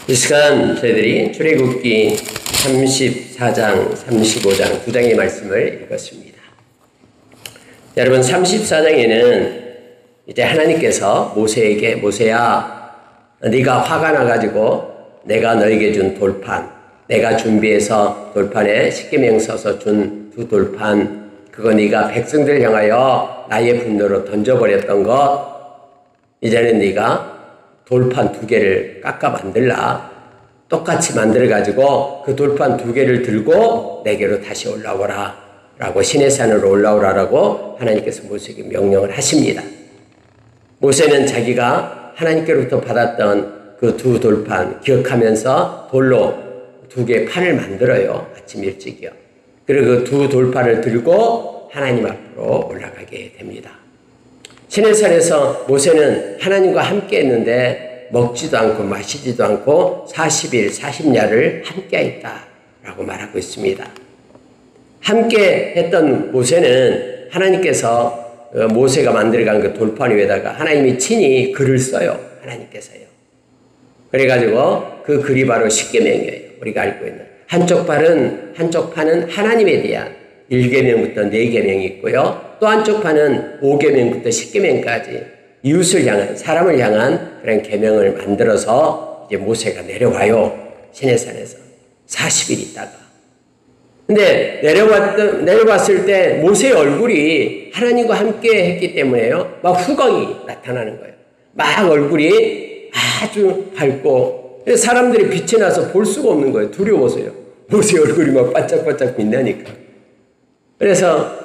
이 시간 저희들이 출애굽기 34장, 35장 두 장의 말씀을 읽었습니다. 여러분 34장에는 이제 하나님께서 모세에게 모세야 네가 화가 나가지고 내가 너에게 준 돌판, 내가 준비해서 돌판에 십계명 써서 준 두 돌판, 그거 네가 백성들 향하여 나의 분노로 던져버렸던 것, 이제는 네가 돌판 두 개를 깎아 만들라. 똑같이 만들어가지고 그 돌판 두 개를 들고 내게로 다시 올라오라 라고, 시내산으로 올라오라라고 하나님께서 모세에게 명령을 하십니다. 모세는 자기가 하나님께로부터 받았던 그 두 돌판 기억하면서 돌로 두 개의 판을 만들어요. 아침 일찍이요. 그리고 그 두 돌판을 들고 하나님 앞으로 올라가게 됩니다. 시내산에서 모세는 하나님과 함께 했는데 먹지도 않고 마시지도 않고 40일, 40야를 함께 했다라고 말하고 있습니다. 함께 했던 모세는 하나님께서 모세가 만들어간 그 돌판 위에다가 하나님이 친히 글을 써요. 하나님께서요. 그래가지고 그 글이 바로 십계명이에요. 우리가 알고 있는. 한쪽 판은 하나님에 대한 1계명부터 4계명이 있고요. 또 한쪽 판은 5계명부터 10계명까지 이웃을 향한, 사람을 향한 그런 계명을 만들어서 이제 모세가 내려와요. 시내산에서 40일 있다가. 근데 내려왔을 때 모세의 얼굴이 하나님과 함께 했기 때문에요. 막 후광이 나타나는 거예요. 막 얼굴이 아주 밝고, 사람들이 빛이 나서 볼 수가 없는 거예요. 두려워서요. 모세 얼굴이 막 반짝반짝 빛나니까. 그래서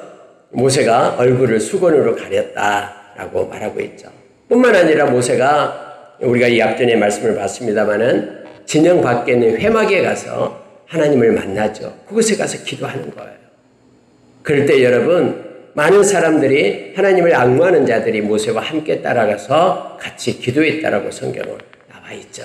모세가 얼굴을 수건으로 가렸다라고 말하고 있죠. 뿐만 아니라 모세가, 우리가 이 앞전에 말씀을 봤습니다마는 진영 밖에 있는 회막에 가서 하나님을 만나죠. 그곳에 가서 기도하는 거예요. 그럴 때 여러분, 많은 사람들이, 하나님을 앙무하는 자들이 모세와 함께 따라가서 같이 기도했다라고 성경은 나와 있죠.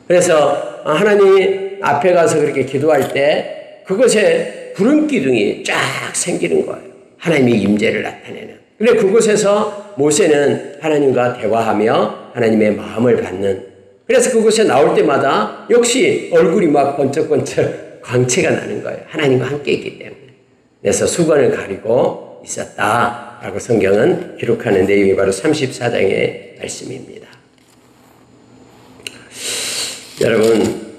그래서 하나님 앞에 가서 그렇게 기도할 때 그곳에 구름 기둥이 쫙 생기는 거예요. 하나님의 임재를 나타내는. 그래 그곳에서 모세는 하나님과 대화하며 하나님의 마음을 받는. 그래서 그곳에 나올 때마다 역시 얼굴이 막 번쩍번쩍 광채가 나는 거예요. 하나님과 함께 있기 때문에. 그래서 수건을 가리고 있었다라고 성경은 기록하는 내용이 바로 34장의 말씀입니다. 여러분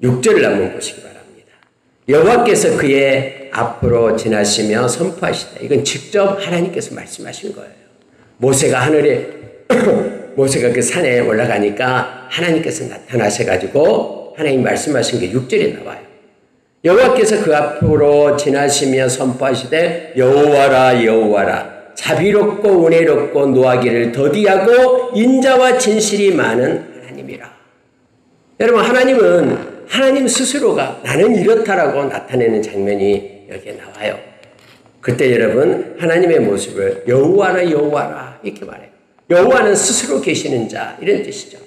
6절을 한번 보시기 바랍니다. 여호와께서 그의 앞으로 지나시며 선포하시다. 이건 직접 하나님께서 말씀하신 거예요. 모세가 모세가 그 산에 올라가니까 하나님께서 나타나셔가지고 하나님 말씀하신 게 6절에 나와요. 여호와께서 그 앞으로 지나시며 선포하시되 여호와라 여호와라 자비롭고 은혜롭고 노하기를 더디하고 인자와 진실이 많은 하나님이라. 여러분 하나님은 하나님 스스로가 나는 이렇다라고 나타내는 장면이 여기에 나와요. 그때 여러분 하나님의 모습을 여호와라 여호와라 이렇게 말해요. 여호와는 스스로 계시는 자 이런 뜻이죠.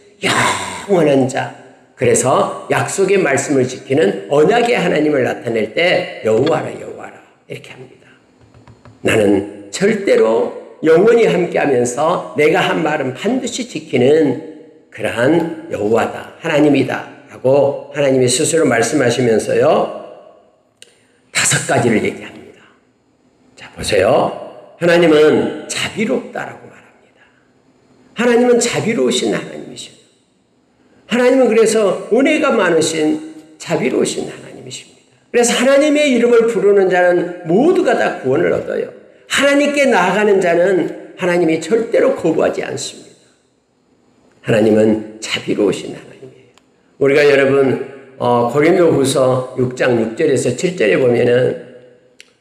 영원한 자. 그래서 약속의 말씀을 지키는 언약의 하나님을 나타낼 때 여호와라 여호와라 이렇게 합니다. 나는 절대로 영원히 함께하면서 내가 한 말은 반드시 지키는 그러한 여호와다 하나님이다 라고 하나님이 스스로 말씀하시면서요 5가지를 얘기합니다. 자 보세요. 하나님은 자비롭다라고 말합니다. 하나님은 자비로우신 하나님이십니다. 하나님은 그래서 은혜가 많으신 자비로우신 하나님이십니다. 그래서 하나님의 이름을 부르는 자는 모두가 다 구원을 얻어요. 하나님께 나아가는 자는 하나님이 절대로 거부하지 않습니다. 하나님은 자비로우신 하나님이에요. 우리가 여러분 고린도후서 6장 6절에서 7절에 보면은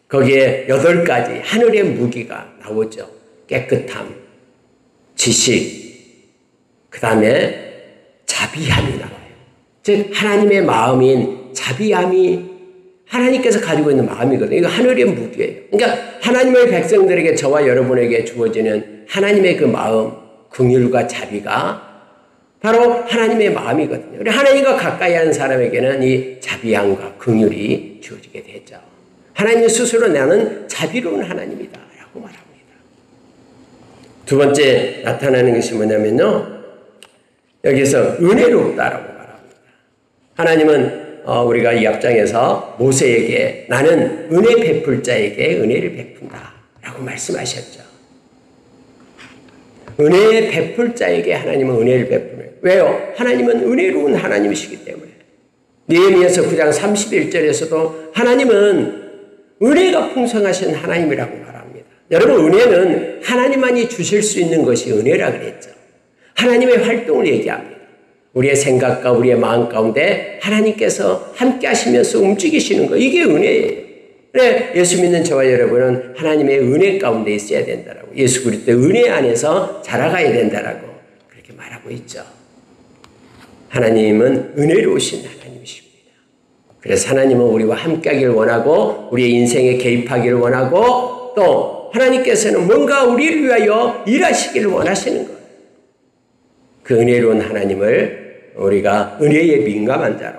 거기에 8가지 하늘의 무기가 나오죠. 깨끗함, 지식, 그 다음에 자비함이 나와요. 즉 하나님의 마음인 자비함이 하나님께서 가지고 있는 마음이거든요. 이거 하늘의 무기예요. 그러니까 하나님의 백성들에게, 저와 여러분에게 주어지는 하나님의 그 마음, 긍휼과 자비가 바로 하나님의 마음이거든요. 하나님과 가까이 하는 사람에게는 이 자비함과 긍휼이 주어지게 되죠. 하나님 스스로 나는 자비로운 하나님이다 라고 말합니다. 두 번째 나타나는 것이 뭐냐면요. 여기서 은혜롭다라고 말합니다. 하나님은 우리가 이 앞장에서 모세에게 나는 은혜 베풀 자에게 은혜를 베푼다 라고 말씀하셨죠. 은혜 베풀 자에게 하나님은 은혜를 베푸는. 왜요? 하나님은 은혜로운 하나님이시기 때문에. 느헤미야서 9장 31절에서도 하나님은 은혜가 풍성하신 하나님이라고 말합니다. 여러분, 은혜는 하나님만이 주실 수 있는 것이 은혜라 그랬죠. 하나님의 활동을 얘기합니다. 우리의 생각과 우리의 마음 가운데 하나님께서 함께 하시면서 움직이시는 거, 이게 은혜예요. 그래, 예수 믿는 저와 여러분은 하나님의 은혜 가운데 있어야 된다라고, 예수 그리스도의 은혜 안에서 자라가야 된다라고 그렇게 말하고 있죠. 하나님은 은혜로우신 하나님이십니다. 그래서 하나님은 우리와 함께하기를 원하고 우리의 인생에 개입하기를 원하고 또 하나님께서는 뭔가 우리를 위하여 일하시기를 원하시는 거예요. 그 은혜로운 하나님을 우리가 은혜에 민감한 자로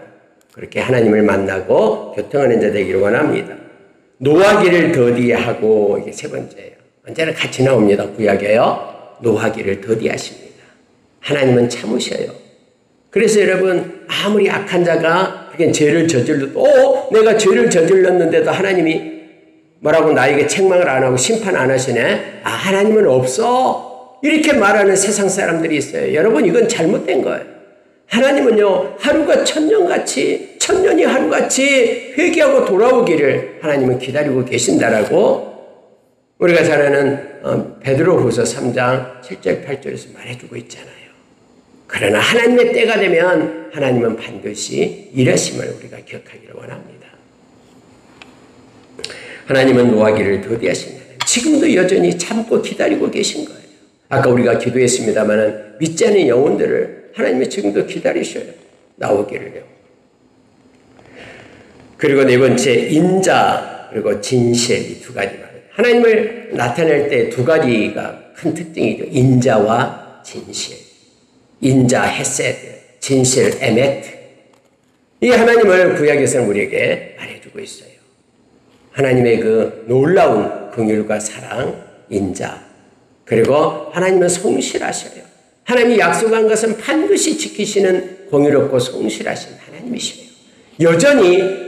그렇게 하나님을 만나고 교통하는 자 되기를 원합니다. 노하기를 더디하고, 이게 세 번째예요. 언제나 같이 나옵니다. 구약에요. 노하기를 더디하십니다. 하나님은 참으셔요. 그래서 여러분, 아무리 악한 자가 그게 죄를 저질러도 내가 죄를 저질렀는데도 하나님이 뭐라고 나에게 책망을 안 하고 심판 안 하시네? 하나님은 없어. 이렇게 말하는 세상 사람들이 있어요. 여러분, 이건 잘못된 거예요. 하나님은요, 하루가 천년같이, 천년이 하루같이 회개하고 돌아오기를 하나님은 기다리고 계신다라고 우리가 잘 아는 베드로후서 3장 7절 8절에서 말해주고 있잖아요. 그러나 하나님의 때가 되면 하나님은 반드시 일하심을 우리가 기억하기를 원합니다. 하나님은 노하기를 더디하신 하나님, 지금도 여전히 참고 기다리고 계신 거예요. 아까 우리가 기도했습니다만 믿지 않는 영혼들을 하나님이 지금도 기다리셔요. 나오기를요. 그리고 네 번째, 인자 그리고 진실, 이 두 가지 말이에요. 하나님을 나타낼 때 두 가지가 큰 특징이죠. 인자와 진실. 인자 헤세드, 진실 에메트. 이 하나님을 구약에서는 우리에게 말해주고 있어요. 하나님의 그 놀라운 긍휼과 사랑, 인자. 그리고 하나님은 성실하셔요. 하나님이 약속한 것은 반드시 지키시는 공의롭고 성실하신 하나님이시네요. 여전히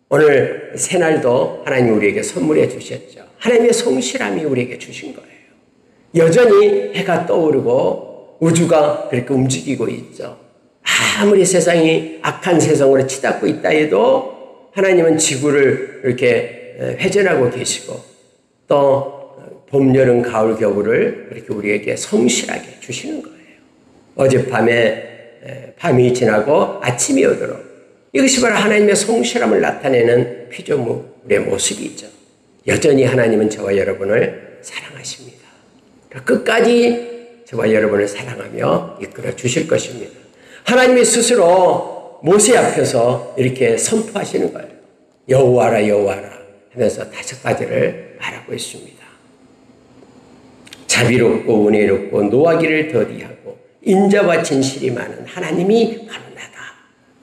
오늘 새날도 하나님이 우리에게 선물해 주셨죠. 하나님의 성실함이 우리에게 주신 거예요. 여전히 해가 떠오르고 우주가 그렇게 움직이고 있죠. 아무리 세상이 악한 세상으로 치닫고 있다 해도 하나님은 지구를 이렇게 회전하고 계시고 또 봄, 여름, 가을, 겨울을 그렇게 우리에게 성실하게 주시는 거예요. 어젯밤에 밤이 지나고 아침이 오도록, 이것이 바로 하나님의 성실함을 나타내는 피조물의 모습이죠. 여전히 하나님은 저와 여러분을 사랑하십니다. 끝까지 저와 여러분을 사랑하며 이끌어 주실 것입니다. 하나님이 스스로 모세 앞에서 이렇게 선포하시는 거예요. 여호와라 여호와라 하면서 5가지를 말하고 있습니다. 자비롭고 은혜롭고 노하기를 더디하고 인자와 진실이 많은 하나님이 바로 나다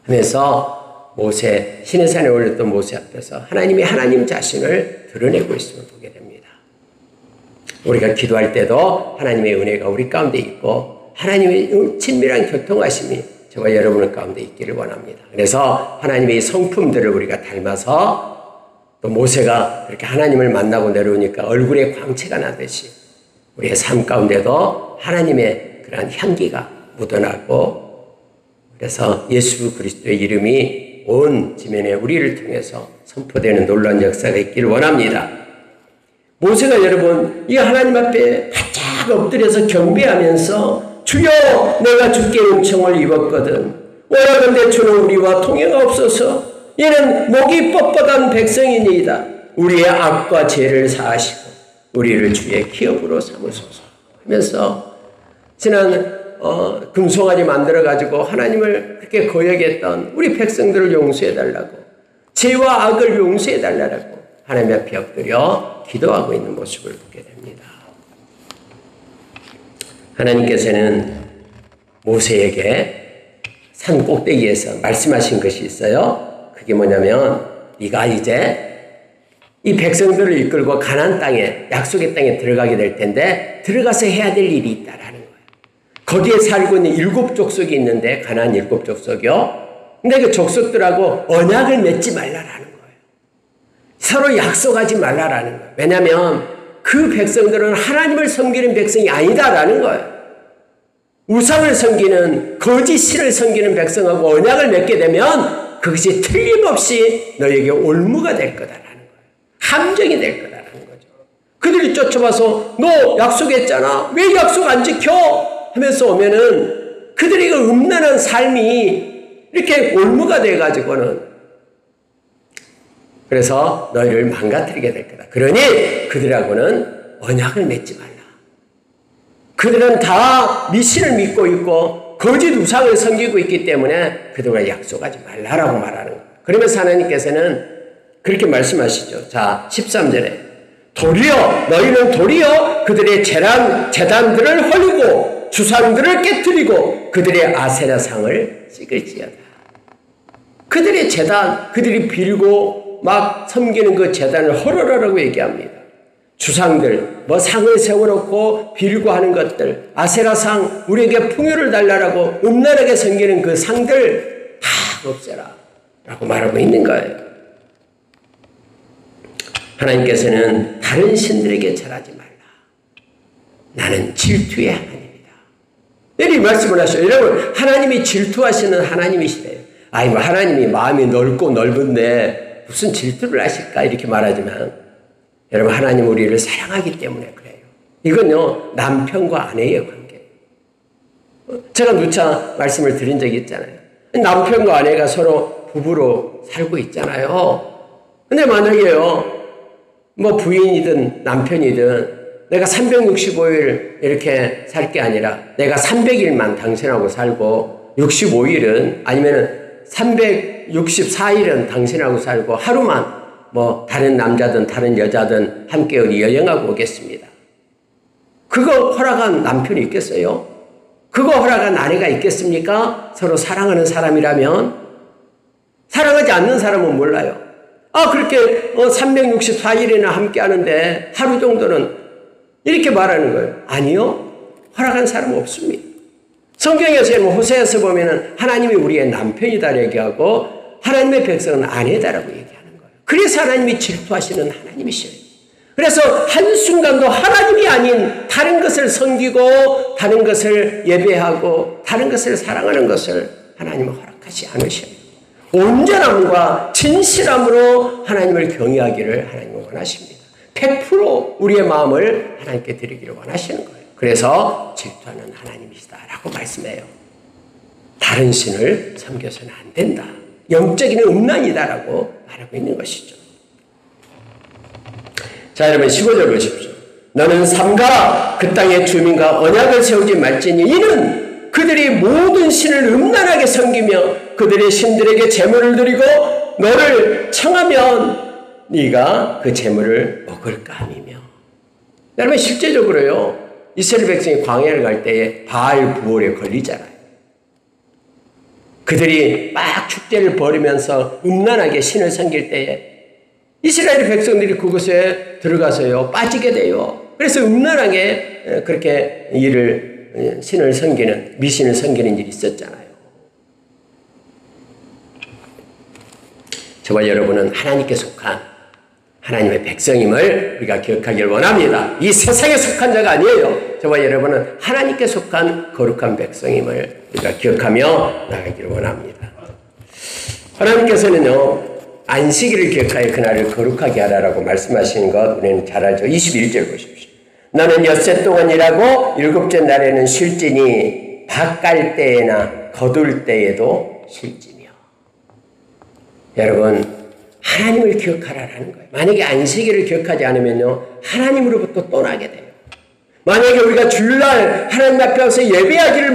하면서 모세, 시내산에 올렸던 모세 앞에서 하나님이 하나님 자신을 드러내고 있음을 보게 됩니다. 우리가 기도할 때도 하나님의 은혜가 우리 가운데 있고 하나님의 친밀한 교통하심이 저와 여러분 가운데 있기를 원합니다. 그래서 하나님의 성품들을 우리가 닮아서 또 모세가 그렇게 하나님을 만나고 내려오니까 얼굴에 광채가 나듯이 우리의 삶 가운데도 하나님의 그러한 향기가 묻어나고, 그래서 예수 그리스도의 이름이 온 지면에 우리를 통해서 선포되는 놀라운 역사가 있기를 원합니다. 모세가 여러분 이 하나님 앞에 바짝 엎드려서 경배하면서 주여 내가 주께 은총을 입었거든 원하건대 주는 우리와 통행하옵소서. 이는 목이 뻣뻣한 백성이니이다. 우리의 악과 죄를 사하시고 우리를 주의 기업으로 삼으소서 하면서 지난 금송아지 만들어가지고 하나님을 그렇게 거역했던 우리 백성들을 용서해달라고, 죄와 악을 용서해달라고 하나님 앞에 엎드려 기도하고 있는 모습을 보게 됩니다. 하나님께서는 모세에게 산 꼭대기에서 말씀하신 것이 있어요. 그게 뭐냐면 네가 이제 이 백성들을 이끌고 가나안 땅에, 약속의 땅에 들어가게 될 텐데 들어가서 해야 될 일이 있다라는 거예요. 거기에 살고 있는 7 족속이 있는데 가나안 7 족속이요. 근데 그 족속들하고 언약을 맺지 말라라는 거예요. 서로 약속하지 말라라는 거예요. 왜냐하면 그 백성들은 하나님을 섬기는 백성이 아니다라는 거예요. 우상을 섬기는 거짓 신을 섬기는 백성하고 언약을 맺게 되면 그것이 틀림없이 너에게 올무가 될 거다라는 거예요. 함정이 될 거다라는 거죠. 그들이 쫓아와서 너 약속했잖아. 왜 약속 안 지켜? 하면서 오면은 그들이 그 음란한 삶이 이렇게 올무가 돼가지고는 그래서 너희를 망가뜨리게 될 거다. 그러니 그들하고는 언약을 맺지 말라. 그들은 다 미신을 믿고 있고 거짓 우상을 섬기고 있기 때문에 그들과 약속하지 말라라고 말하는 거예요. 그러면서 하나님께서는 그렇게 말씀하시죠. 자, 13절에 도리어 너희는 도리어 그들의 제단들을 헐리고 주상들을 깨뜨리고 그들의 아세라상을 찍을지어다. 그들의 제단, 그들이 빌고 막 섬기는 그 제단을 헐어라라고 얘기합니다. 주상들, 뭐 상을 세워놓고 빌고 하는 것들, 아세라상, 우리에게 풍요를 달라라고 음란하게 섬기는 그 상들 다 없애라 라고 말하고 있는 거예요. 하나님께서는 다른 신들에게 절하지 말라. 나는 질투의 하나님이다. 이 말씀을 하셔요. 여러분, 하나님이 질투하시는 하나님이시래요. 아이고, 하나님이 마음이 넓고 넓은데 무슨 질투를 하실까? 이렇게 말하지만 여러분, 하나님 우리를 사랑하기 때문에 그래요. 이건요, 남편과 아내의 관계. 제가 누차 말씀을 드린 적이 있잖아요. 남편과 아내가 서로 부부로 살고 있잖아요. 근데 만약에요, 뭐 부인이든 남편이든 내가 365일 이렇게 살 게 아니라 내가 300일만 당신하고 살고 65일은 아니면 364일은 당신하고 살고 하루만 뭐 다른 남자든 다른 여자든 함께 어디 여행하고 오겠습니다. 그거 허락한 남편이 있겠어요? 그거 허락한 아내가 있겠습니까? 서로 사랑하는 사람이라면. 사랑하지 않는 사람은 몰라요. 그렇게 364일이나 함께 하는데 하루 정도는 이렇게 말하는 거예요. 아니요. 허락한 사람은 없습니다. 성경에서 호세아서 보면은 하나님이 우리의 남편이다 얘기하고 하나님의 백성은 아내다라고 얘기합니다. 그래서 하나님이 질투하시는 하나님이시에요. 그래서 한순간도 하나님이 아닌 다른 것을 섬기고 다른 것을 예배하고 다른 것을 사랑하는 것을 하나님은 허락하지 않으셔요. 온전함과 진실함으로 하나님을 경외하기를 하나님은 원하십니다. 100% 우리의 마음을 하나님께 드리기를 원하시는 거예요. 그래서 질투하는 하나님이시다라고 말씀해요. 다른 신을 섬겨서는 안 된다. 영적인 음란이다라고 말하고 있는 것이죠. 자, 여러분 15절 보십시오. 너는 삼가 그 땅의 주민과 언약을 세우지 말지니 이는 그들이 모든 신을 음란하게 섬기며 그들의 신들에게 제물을 드리고 너를 청하면 네가 그 제물을 먹을까 함이며. 여러분 실제적으로요, 이스라엘 백성이 광야를 갈 때에 바알 부올에 걸리잖아요. 그들이 막 축제를 벌이면서 음란하게 신을 섬길 때에 이스라엘 백성들이 그곳에 들어가서요 빠지게 돼요. 그래서 음란하게 그렇게 신을 섬기는, 미신을 섬기는 일이 있었잖아요. 저와 여러분은 하나님께 속한 하나님의 백성임을 우리가 기억하길 원합니다. 이 세상에 속한 자가 아니에요. 저와 여러분은 하나님께 속한 거룩한 백성임을 우리가 기억하며 나가기를 원합니다. 하나님께서는요, 안식일을 기억하여 그날을 거룩하게 하라라고 말씀하시는 것 우리는 잘 알죠. 21절 보십시오. 너는 엿새 동안 일하고 7째 날에는 쉴지니 밭 갈 때에나 거둘 때에도 쉴지며. 여러분, 하나님을 기억하라라는 거예요. 만약에 안식일을 기억하지 않으면요, 하나님으로부터 떠나게 돼요. 만약에 우리가 주일날 하나님 앞에 와서 예배하기를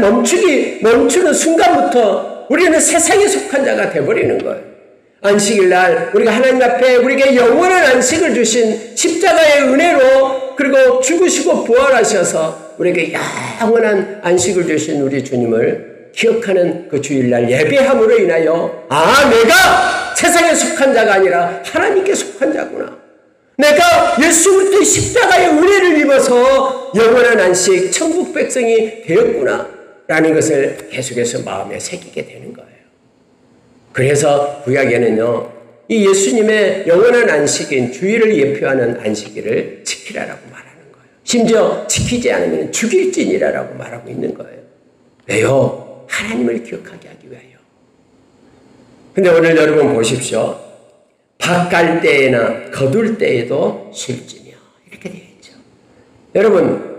멈추는 순간부터 우리는 세상에 속한 자가 되어버리는 거예요. 안식일날 우리가 하나님 앞에 우리에게 영원한 안식을 주신 십자가의 은혜로, 그리고 죽으시고 부활하셔서 우리에게 영원한 안식을 주신 우리 주님을 기억하는 그 주일날 예배함으로 인하여 내가 세상에 속한 자가 아니라 하나님께 속한 자구나. 내가 예수 그리스도의 십자가의 은혜를 입어서 영원한 안식, 천국 백성이 되었구나. 라는 것을 계속해서 마음에 새기게 되는 거예요. 그래서 구약에는요, 이 예수님의 영원한 안식인 주일을 예표하는 안식일을 지키라라고 말하는 거예요. 심지어 지키지 않으면 죽일지니라라고 말하고 있는 거예요. 왜요? 하나님을 기억하게 하기 위하여. 근데 오늘 여러분 보십시오. 밭 갈 때나 거둘 때에도 쉴지며 이렇게 되어 있죠. 여러분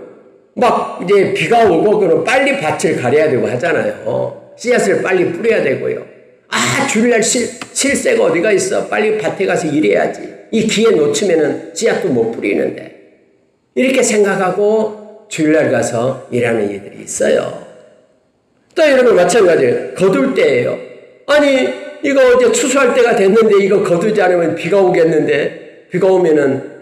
막 이제 비가 오고 그러면 빨리 밭을 가려야 되고 하잖아요. 씨앗을 빨리 뿌려야 되고요. 아, 주일날 실새가 어디가 있어? 빨리 밭에 가서 일해야지. 이 기회 놓치면은 씨앗도 못 뿌리는데. 이렇게 생각하고 주일날 가서 일하는 이들이 있어요. 또 여러분 마찬가지예요. 거둘 때예요. 아니, 이거 이제 추수할 때가 됐는데 이거 거두지 않으면 비가 오겠는데, 비가 오면은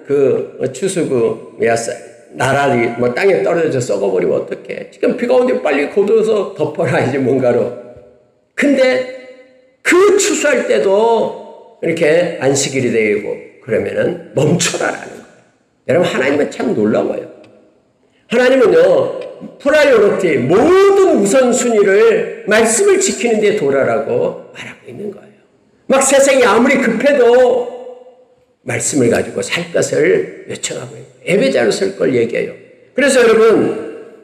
나랄이 땅에 떨어져서 썩어버리면 어떡해. 지금 비가 오는데 빨리 거두어서 덮어놔야지 뭔가로. 근데 그 추수할 때도 이렇게 안식일이 되고 그러면은 멈춰라라는 거예요. 여러분 하나님은 참 놀라워요. 하나님은요, 프라이오리티 모든 우선순위를 말씀을 지키는 데 돌아라고 말하고 있는 거예요. 막 세상이 아무리 급해도 말씀을 가지고 살 것을 요청하고 있는 거예요. 예배자로 설 걸 얘기해요. 그래서 여러분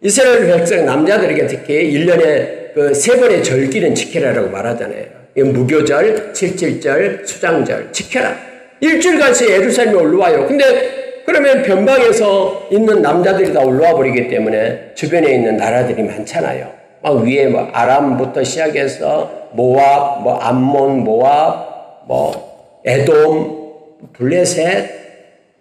이스라엘 백성 남자들에게 특히 1년에 그 3번의 절기는 지켜라라고 말하잖아요. 무교절, 칠칠절, 수장절 지켜라. 일주일간씩 예루살렘에 올라와요. 근데 그러면 변방에서 있는 남자들이 다 올라와 버리기 때문에 주변에 있는 나라들이 많잖아요. 막 위에 뭐 아람부터 시작해서 모압, 뭐 암몬, 모압, 뭐 에돔, 블레셋,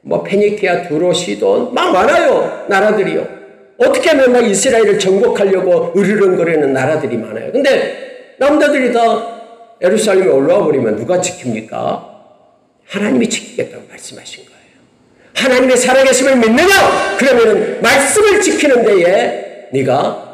뭐 페니키아, 두로, 시돈 막 많아요. 나라들이요. 어떻게 하면 막 이스라엘을 정복하려고 으르렁거리는 나라들이 많아요. 근데 남자들이 다 예루살렘에 올라와 버리면 누가 지킵니까? 하나님이 지키겠다고 말씀하신 거예요. 하나님의 살아계심을 믿느냐? 그러면은 말씀을 지키는 데에 네가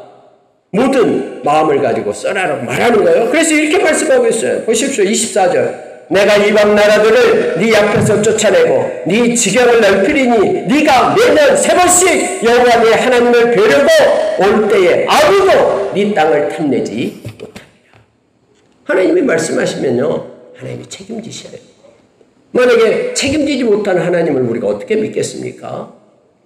모든 마음을 가지고 써라라고 말하는 거예요. 그래서 이렇게 말씀하고 있어요. 보십시오. 24절. 내가 이방 나라들을 네 앞에서 쫓아내고 네 지경을 넓히리니 네가 매년 3번씩 여호와 네 하나님을 뵈려고 올 때에 아무도 네 땅을 탐내지 못하리라. 하나님이 말씀하시면요, 하나님이 책임지셔요. 만약에 책임지지 못한 하나님을 우리가 어떻게 믿겠습니까?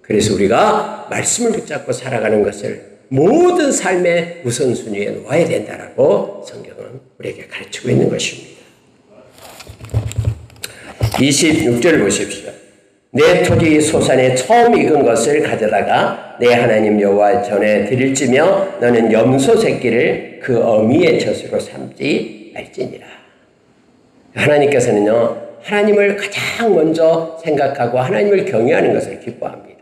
그래서 우리가 말씀을 붙잡고 살아가는 것을 모든 삶의 우선순위에 놓아야 된다라고 성경은 우리에게 가르치고 있는 것입니다. 26절 보십시오. 내 토지 소산에 처음 익은 것을 가져다가 내 하나님 여호와 전에 드릴지며 너는 염소 새끼를 그 어미의 젖으로 삼지 말지니라. 하나님께서는요, 하나님을 가장 먼저 생각하고 하나님을 경외하는 것을 기뻐합니다.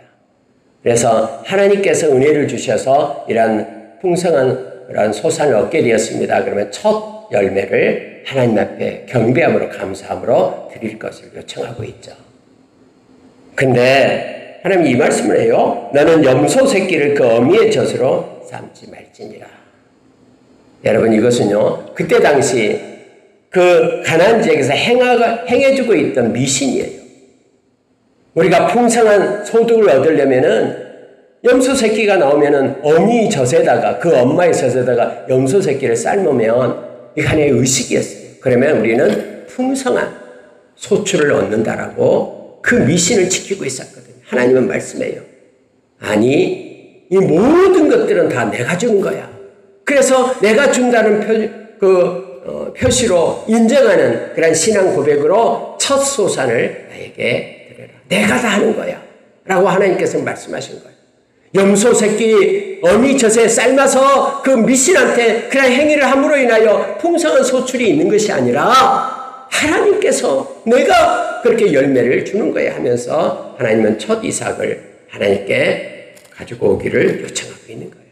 그래서 하나님께서 은혜를 주셔서 이러한 풍성한 이러한 소산을 얻게 되었습니다. 그러면 첫 열매를 하나님 앞에 경배함으로 감사함으로 드릴 것을 요청하고 있죠. 근데 하나님이 이 말씀을 해요. 너는 염소 새끼를 그 어미의 젖으로 삼지 말지니라. 여러분 이것은요, 그때 당시 그 가나안 지역에서 행해주고 있던 미신이에요. 우리가 풍성한 소득을 얻으려면은 염소 새끼가 나오면은 어미 젖에다가 그 엄마의 젖에다가 염소 새끼를 삶으면 이게 하나의 의식이었어요. 그러면 우리는 풍성한 소출을 얻는다라고 그 미신을 지키고 있었거든요. 하나님은 말씀해요. 아니, 이 모든 것들은 다 내가 준 거야. 그래서 내가 준다는 표시로 인정하는 그런 신앙 고백으로 첫 소산을 나에게 드려라. 내가 다 하는 거야. 라고 하나님께서 말씀하신 거예요. 염소 새끼 어미 젖에 삶아서 그 미신한테 그런 행위를 함으로 인하여 풍성한 소출이 있는 것이 아니라 하나님께서 내가 그렇게 열매를 주는 거야 하면서 하나님은 첫 이삭을 하나님께 가지고 오기를 요청하고 있는 거예요.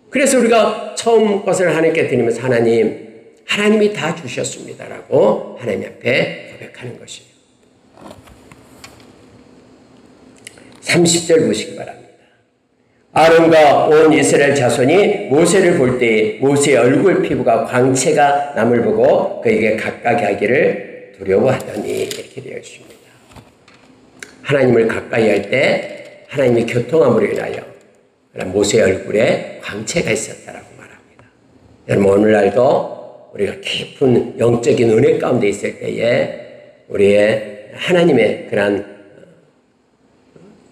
그래서 우리가 처음 것을 하나님께 드리면서 하나님이 다 주셨습니다라고 하나님 앞에 고백하는 것이에요. 30절 보시기 바랍니다. 아론과 온 이스라엘 자손이 모세를 볼 때에 모세의 얼굴 피부가 광채가 남을 보고 그에게 가까이 하기를 두려워하더니 이렇게 되어 있습니다. 하나님을 가까이 할 때 하나님의 교통함으로 인하여 그런 모세의 얼굴에 광채가 있었다라고 말합니다. 여러분 오늘날도 우리가 깊은 영적인 은혜 가운데 있을 때에 우리의 하나님의 그런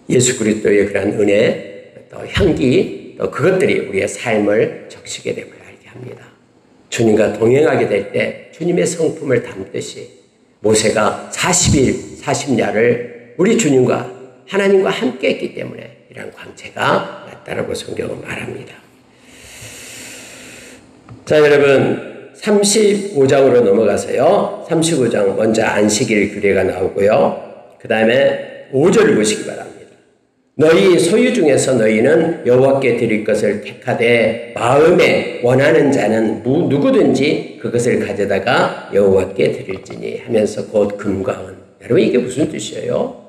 예수 그리스도의 그런 은혜, 또 향기, 또 그것들이 우리의 삶을 적시게 됨을 알게 합니다. 주님과 동행하게 될 때 주님의 성품을 담듯이 모세가 40일, 40야를 우리 주님과 하나님과 함께 했기 때문에 이런 광채가 났다라고 성경은 말합니다. 자, 여러분 35장으로 넘어가서요. 35장 먼저 안식일 규례가 나오고요. 그 다음에 5절을 보시기 바랍니다. 너희 소유 중에서 너희는 여호와께 드릴 것을 택하되 마음에 원하는 자는 누구든지 그것을 가져다가 여호와께 드릴지니 하면서 곧 금과 은. 여러분 이게 무슨 뜻이에요?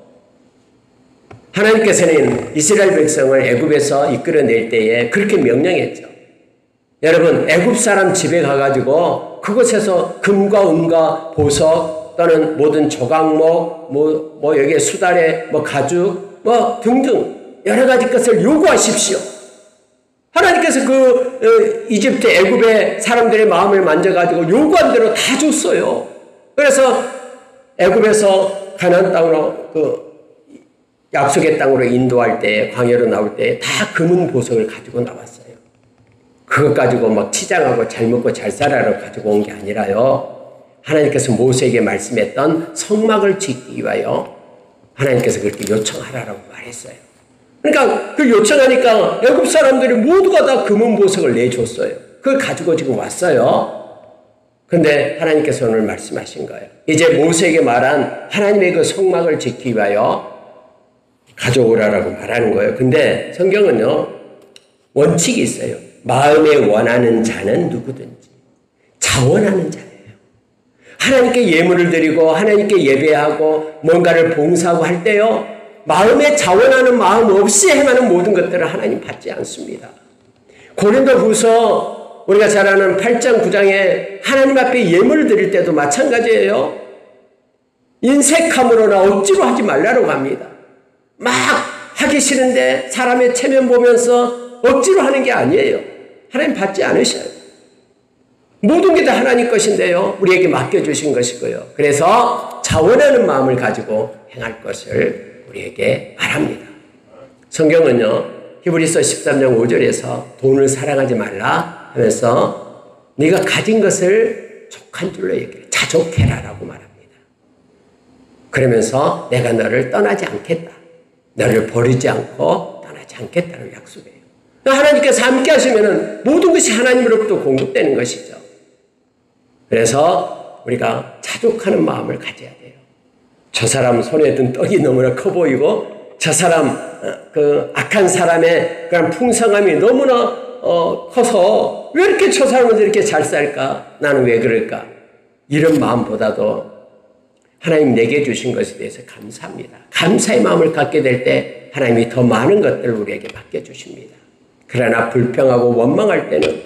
하나님께서는 이스라엘 백성을 애굽에서 이끌어낼 때에 그렇게 명령했죠. 여러분 애굽 사람 집에 가가지고 그곳에서 금과 은과 보석 또는 모든 조각목 여기에 수달에 가죽 등등 여러 가지 것을 요구하십시오. 하나님께서 이집트 애굽의 사람들의 마음을 만져가지고 요구한 대로 다 줬어요. 그래서 애굽에서 가나안 땅으로 약속의 땅으로 인도할 때 광야로 나올 때 다 금은 보석을 가지고 나왔어요. 그것 가지고 치장하고 잘 먹고 잘 살아라 가지고 온 게 아니라요. 하나님께서 모세에게 말씀했던 성막을 짓기 위하여 하나님께서 그렇게 요청하라고 말했어요. 그러니까 그 요청하니까 애굽 사람들이 모두가 다 금은 보석을 내줬어요. 그걸 가지고 지금 왔어요. 그런데 하나님께서 오늘 말씀하신 거예요. 이제 모세에게 말한 하나님의 그 성막을 짓기 위하여 가져오라라고 말하는 거예요. 근데 성경은요. 원칙이 있어요. 마음에 원하는 자는 누구든지. 자원하는 자예요. 하나님께 예물을 드리고 하나님께 예배하고 뭔가를 봉사하고 할 때요. 마음에 자원하는 마음 없이 행하는 모든 것들을 하나님 받지 않습니다. 고린도후서 우리가 잘 아는 8장 9장에 하나님 앞에 예물을 드릴 때도 마찬가지예요. 인색함으로나 억지로 하지 말라고 합니다. 막 하기 싫은데 사람의 체면 보면서 억지로 하는 게 아니에요. 하나님 받지 않으셔요. 모든 게 다 하나님 것인데요. 우리에게 맡겨주신 것이고요. 그래서 자원하는 마음을 가지고 행할 것을 우리에게 말합니다. 성경은요. 히브리서 13장 5절에서 돈을 사랑하지 말라 하면서 네가 가진 것을 족한 줄로 얘기해요. 자족해라라고 말합니다. 그러면서 내가 너를 떠나지 않겠다. 너를 버리지 않고 떠나지 않겠다고 약속해요. 하나님께서 함께 하시면 모든 것이 하나님으로부터 공급되는 것이죠. 그래서 우리가 자족하는 마음을 가져야 돼요. 저 사람 손에 든 떡이 너무나 커 보이고 저 사람 악한 사람의 그런 풍성함이 너무나 커서 왜 이렇게 저 사람은 이렇게 잘 살까? 나는 왜 그럴까? 이런 마음보다도 하나님 내게 주신 것에 대해서 감사합니다. 감사의 마음을 갖게 될 때 하나님이 더 많은 것들을 우리에게 맡겨주십니다. 그러나 불평하고 원망할 때는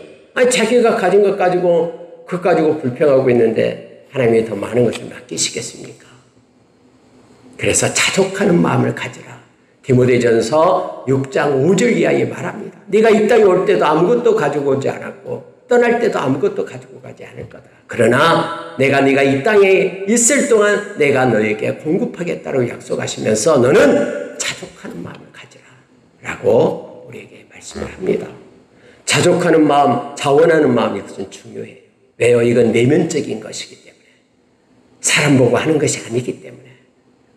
자기가 가진 것 가지고 그것 가지고 불평하고 있는데 하나님이 더 많은 것을 맡기시겠습니까? 그래서 자족하는 마음을 가지라. 디모데전서 6장 5절 이하에 말합니다. 네가 이 땅에 올 때도 아무것도 가지고 오지 않았고 떠날 때도 아무것도 가지고 가지 않을 거다. 그러나 네가 이 땅에 있을 동안 내가 너에게 공급하겠다고 약속하시면서 너는 자족하는 마음을 가지라 라고 우리에게 말씀을 합니다. 자족하는 마음, 자원하는 마음이 이것은 중요해요. 왜요? 이건 내면적인 것이기 때문에. 사람 보고 하는 것이 아니기 때문에.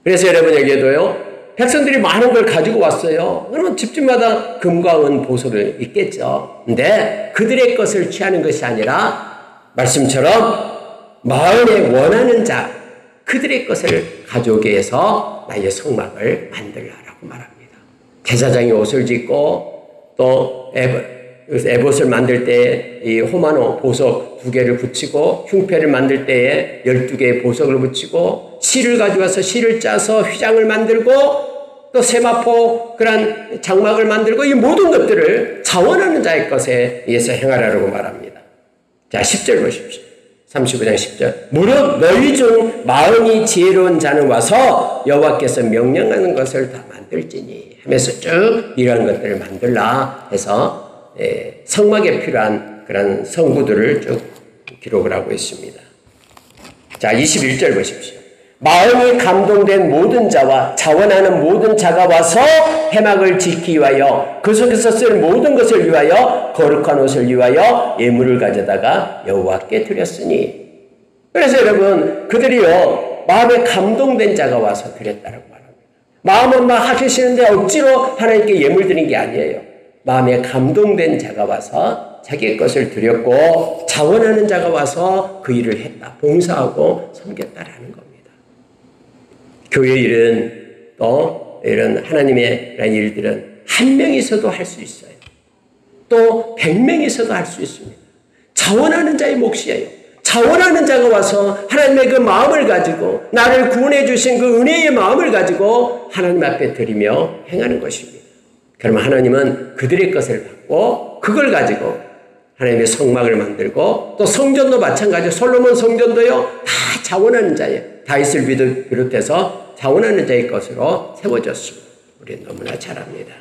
그래서 여러분 여기에도요. 백성들이 많은 걸 가지고 왔어요. 그러면 집집마다 금과 은 보석을 있겠죠. 근데 그들의 것을 취하는 것이 아니라 말씀처럼 마음에 원하는 자 그들의 것을 가져오게 해서 나의 성막을 만들라라고 말합니다. 제사장이 옷을 짓고 또 에봇을 만들 때에 이 호마노 보석 2개를 붙이고 흉패를 만들 때에 12개의 보석을 붙이고 실을 가져와서 실을 짜서 휘장을 만들고 또 세마포 그런 장막을 만들고 이 모든 것들을 자원하는 자의 것에 의해서 행하라고 말합니다. 자 10절 보십시오. 35장 10절. 무릇 너희 중 마음이 지혜로운 자는 와서 여호와께서 명령하는 것을 다 만들지니 하면서 쭉 이러한 것들을 만들라 해서 성막에 필요한 그런 성구들을 쭉 기록을 하고 있습니다. 자, 21절 보십시오. 마음이 감동된 모든 자와 자원하는 모든 자가 와서 회막을 지키기 위하여 그 속에서 쓸 모든 것을 위하여 거룩한 옷을 위하여 예물을 가져다가 여호와께 드렸으니. 그래서 여러분, 그들이요 마음에 감동된 자가 와서 드렸다라고 말합니다. 마음은 막 하시는데 억지로 하나님께 예물 드린 게 아니에요. 마음에 감동된 자가 와서 자기의 것을 드렸고 자원하는 자가 와서 그 일을 했다. 봉사하고 섬겼다라는 겁니다. 교회 일은 또 이런 하나님의 이런 일들은 한 명이서도 할 수 있어요. 또 100명이서도 할 수 있습니다. 자원하는 자의 몫이에요. 자원하는 자가 와서 하나님의 그 마음을 가지고 나를 구원해 주신 그 은혜의 마음을 가지고 하나님 앞에 드리며 행하는 것입니다. 그러면 하나님은 그들의 것을 받고 그걸 가지고 하나님의 성막을 만들고 또 성전도 마찬가지로 솔로몬 성전도요 다 자원하는 자예요. 다윗을 비롯해서 자원하는 자의 것으로 세워졌습니다. 우리는 너무나 잘 압니다.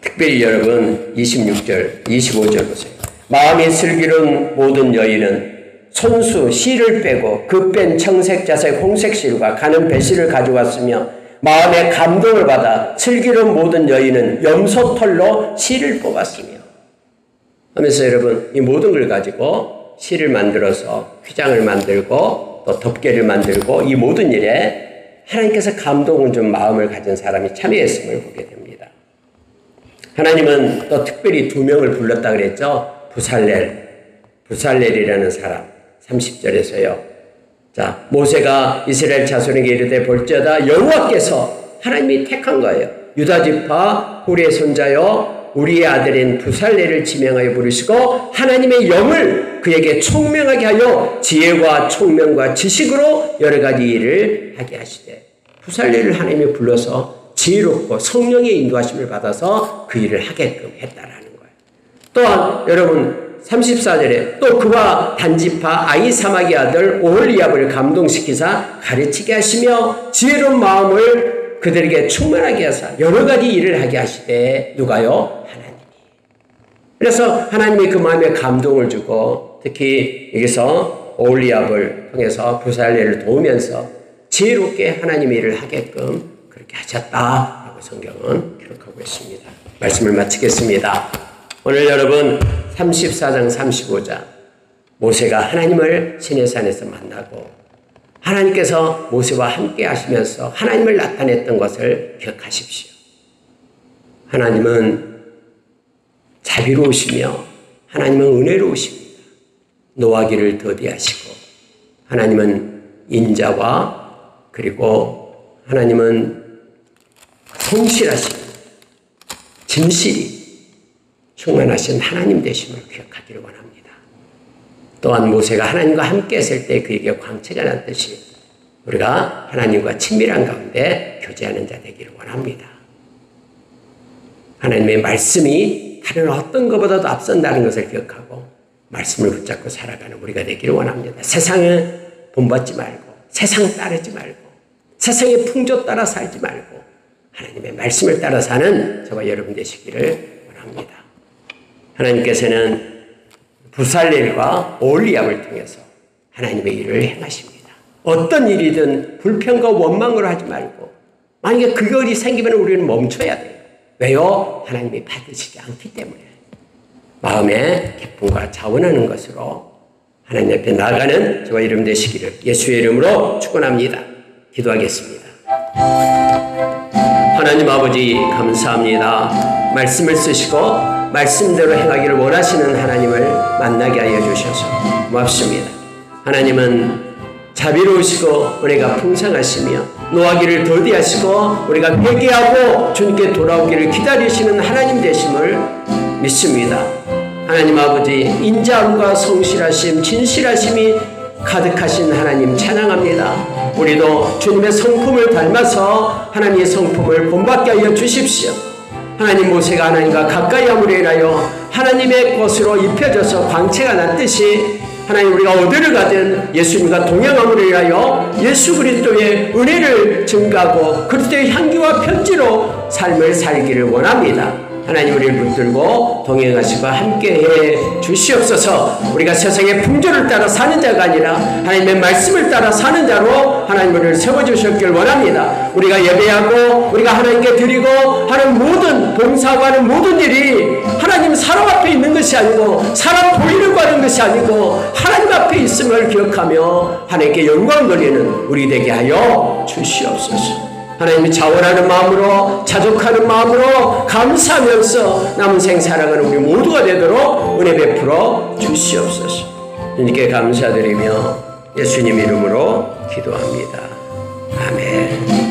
특별히 여러분 26절, 25절 보세요. 마음이 슬기로운 모든 여인은 손수 실을 빼고 그 뺀 청색 자색 홍색 실과 가는 배실을 가져왔으며 마음의 감동을 받아 슬기로운 모든 여인은 염소털로 실을 뽑았으며 하면서 여러분 이 모든 걸 가지고 실을 만들어서 휘장을 만들고 또 덮개를 만들고 이 모든 일에 하나님께서 감동을 준 마음을 가진 사람이 참여했음을 보게 됩니다. 하나님은 또 특별히 2명을 불렀다 그랬죠. 부살렐이라는 사람 30절에서요. 자, 모세가 이스라엘 자손에게 이르되 볼지어다 여호와께서 하나님이 택한 거예요. 유다 지파 후리의 손자요 우리의 아들인 부살렐을 지명하여 부르시고 하나님의 영을 그에게 총명하게 하여 지혜와 총명과 지식으로 여러 가지 일을 하게 하시되 부살렐을 하나님이 불러서 지혜롭고 성령의 인도하심을 받아서 그 일을 하게끔 했다라는 거예요. 또한 여러분 34절에 또 그와 단지파 아히사막의 아들 오홀리압을 감동시키사 가르치게 하시며 지혜로운 마음을 그들에게 충만하게 하사 여러 가지 일을 하게 하시되 누가요? 하나님이. 그래서 하나님이 그 마음에 감동을 주고 특히 여기서 오홀리압을 통해서 부살렐을 도우면서 지혜롭게 하나님의 일을 하게끔 그렇게 하셨다라고 성경은 기록하고 있습니다. 말씀을 마치겠습니다. 오늘 여러분 34장 35장 모세가 하나님을 시내산에서 만나고 하나님께서 모세와 함께 하시면서 하나님을 나타냈던 것을 기억하십시오. 하나님은 자비로우시며 하나님은 은혜로우십니다. 노하기를 더디하시고 하나님은 인자와 그리고 하나님은 성실하시고 진실이 충만하신 하나님 되심을 기억하기를 원합니다. 또한 모세가 하나님과 함께 했을 때 그에게 광채가 났듯이 우리가 하나님과 친밀한 가운데 교제하는 자 되기를 원합니다. 하나님의 말씀이 다른 어떤 것보다도 앞선다는 것을 기억하고 말씀을 붙잡고 살아가는 우리가 되기를 원합니다. 세상에 본받지 말고 세상 따르지 말고 세상의 풍조 따라 살지 말고 하나님의 말씀을 따라 사는 저와 여러분 되시기를 원합니다. 하나님께서는 부살렐과 오홀리압을 통해서 하나님의 일을 행하십니다. 어떤 일이든 불평과 원망으로 하지 말고 만약에 그 일이 생기면 우리는 멈춰야 돼요. 왜요? 하나님이 받으시지 않기 때문에 마음에 기쁨과 자원하는 것으로 하나님 앞에 나아가는 저와 여러분 되시기를 예수의 이름으로 축원합니다. 기도하겠습니다. 하나님 아버지 감사합니다. 말씀을 쓰시고 말씀대로 행하기를 원하시는 하나님을 만나게 하여 주셔서 고맙습니다. 하나님은 자비로우시고 은혜가 풍성하시며 노하기를 더디하시고 우리가 회개하고 주님께 돌아오기를 기다리시는 하나님 되심을 믿습니다. 하나님 아버지 인자함과 성실하심 진실하심이 가득하신 하나님 찬양합니다. 우리도 주님의 성품을 닮아서 하나님의 성품을 본받게 하여 주십시오. 하나님 모세가 하나님과 가까이 함으로 인하여 하나님의 것으로 입혀져서 광채가 났듯이 하나님 우리가 어디를 가든 예수님과 동행함으로 인하여 예수 그리스도의 은혜를 증가하고 그리스도의 향기와 편지로 삶을 살기를 원합니다. 하나님 우리를 붙들고 동행하시고 함께해 주시옵소서. 우리가 세상의 풍조를 따라 사는 자가 아니라 하나님의 말씀을 따라 사는 자로 하나님 우리를 세워주셨길 원합니다. 우리가 예배하고 우리가 하나님께 드리고 하는 모든 봉사하고 하는 모든 일이 하나님 사람 앞에 있는 것이 아니고 사람 보이려고 하는 것이 아니고 하나님 앞에 있음을 기억하며 하나님께 영광 돌리는 우리 되게 하여 주시옵소서. 하나님이 자원하는 마음으로 자족하는 마음으로 감사하면서 남은 생 살아가는 우리 모두가 되도록 은혜 베풀어 주시옵소서. 주님께 감사드리며 예수님 이름으로 기도합니다. 아멘.